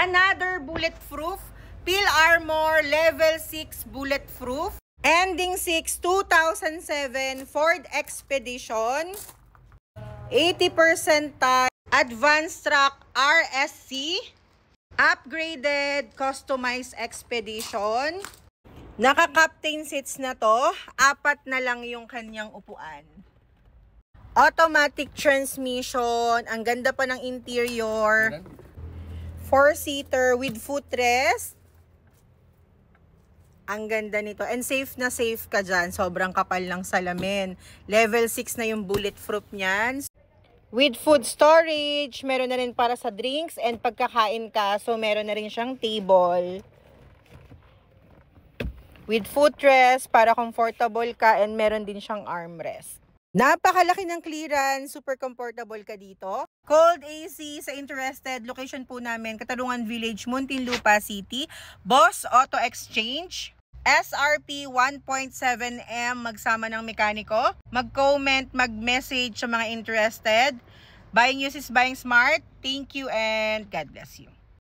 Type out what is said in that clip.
Another bulletproof, Peel Armor Level 6 bulletproof. Ending 6, 2007 Ford Expedition. 80% tire. Advanced Track RSC. Upgraded customized Expedition. Naka-captain seats na to. 4 na lang yung kanyang upuan. Automatic transmission. Ang ganda pa ng interior. 4-seater with footrest. Ang ganda nito. And safe na safe ka dyan. Sobrang kapal ng salamin. Level 6 na yung bulletproof niyan. With food storage. Meron na rin para sa drinks and pagkakain ka. So, meron na rin siyang table. With footrest para comfortable ka and meron din siyang armrest. Napakalaki ng clearance, super comfortable ka dito. Cold AC sa interested, location po namin, Katarungan Village, Muntinlupa City. Boss Auto Exchange. SRP 1.7M magsama ng mekaniko. Mag-comment, mag-message sa mga interested. Buying used is buying smart. Thank you and God bless you.